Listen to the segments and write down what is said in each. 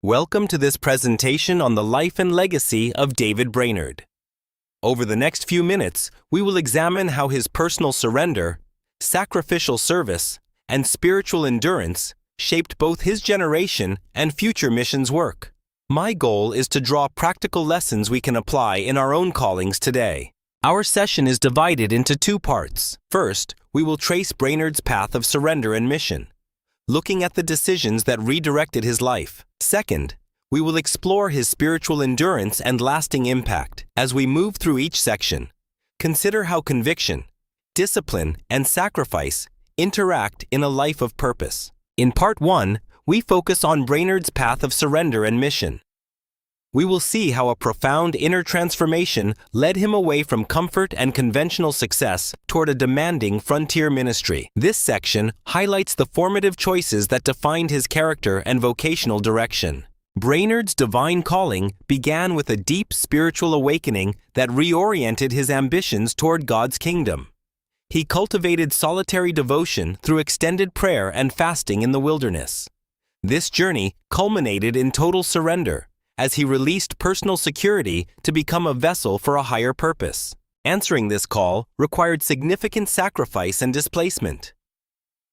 Welcome to this presentation on the life and legacy of David Brainerd. Over the next few minutes, we will examine how his personal surrender, sacrificial service, and spiritual endurance shaped both his generation and future missions work. My goal is to draw practical lessons we can apply in our own callings today. Our session is divided into two parts. First, we will trace Brainerd's path of surrender and mission, looking at the decisions that redirected his life. Second, we will explore his spiritual endurance and lasting impact. As we move through each section, consider how conviction, discipline, and sacrifice interact in a life of purpose. In Part 1, we focus on Brainerd's path of surrender and mission. We will see how a profound inner transformation led him away from comfort and conventional success toward a demanding frontier ministry. This section highlights the formative choices that defined his character and vocational direction. Brainerd's divine calling began with a deep spiritual awakening that reoriented his ambitions toward God's kingdom. He cultivated solitary devotion through extended prayer and fasting in the wilderness. This journey culminated in total surrender, as he released personal security to become a vessel for a higher purpose. Answering this call required significant sacrifice and displacement.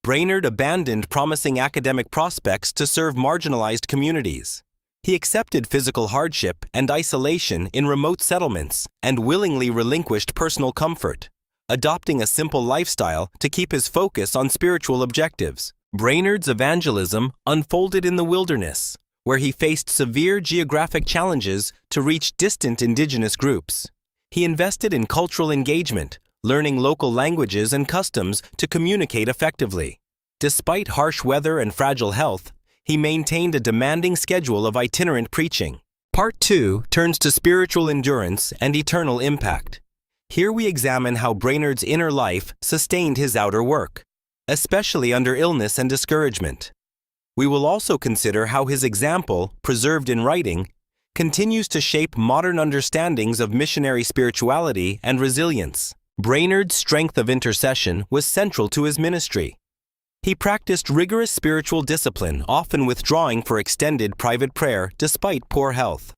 Brainerd abandoned promising academic prospects to serve marginalized communities. He accepted physical hardship and isolation in remote settlements and willingly relinquished personal comfort, adopting a simple lifestyle to keep his focus on spiritual objectives. Brainerd's evangelism unfolded in the wilderness, where he faced severe geographic challenges to reach distant indigenous groups. He invested in cultural engagement, learning local languages and customs to communicate effectively. Despite harsh weather and fragile health, he maintained a demanding schedule of itinerant preaching. Part 2 turns to spiritual endurance and eternal impact. Here we examine how Brainerd's inner life sustained his outer work, especially under illness and discouragement. We will also consider how his example, preserved in writing, continues to shape modern understandings of missionary spirituality and resilience. Brainerd's strength of intercession was central to his ministry. He practiced rigorous spiritual discipline, often withdrawing for extended private prayer despite poor health.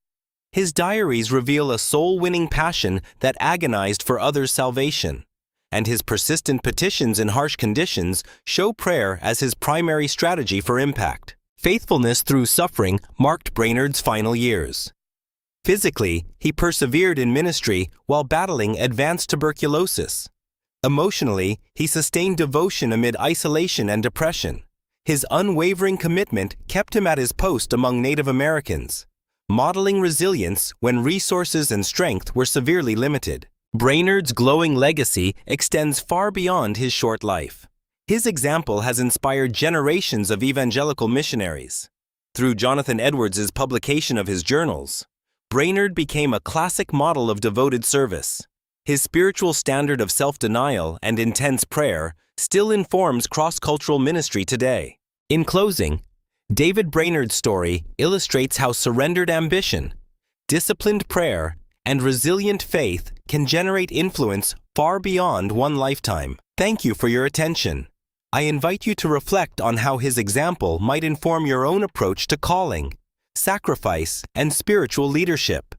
His diaries reveal a soul-winning passion that agonized for others' salvation, and his persistent petitions in harsh conditions show prayer as his primary strategy for impact. Faithfulness through suffering marked Brainerd's final years. Physically, he persevered in ministry while battling advanced tuberculosis. Emotionally, he sustained devotion amid isolation and depression. His unwavering commitment kept him at his post among Native Americans, modeling resilience when resources and strength were severely limited. Brainerd's glowing legacy extends far beyond his short life. His example has inspired generations of evangelical missionaries. Through Jonathan Edwards' publication of his journals, Brainerd became a classic model of devoted service. His spiritual standard of self-denial and intense prayer still informs cross-cultural ministry today. In closing, David Brainerd's story illustrates how surrendered ambition, disciplined prayer, and resilient faith can generate influence far beyond one lifetime. Thank you for your attention. I invite you to reflect on how his example might inform your own approach to calling, sacrifice, and spiritual leadership.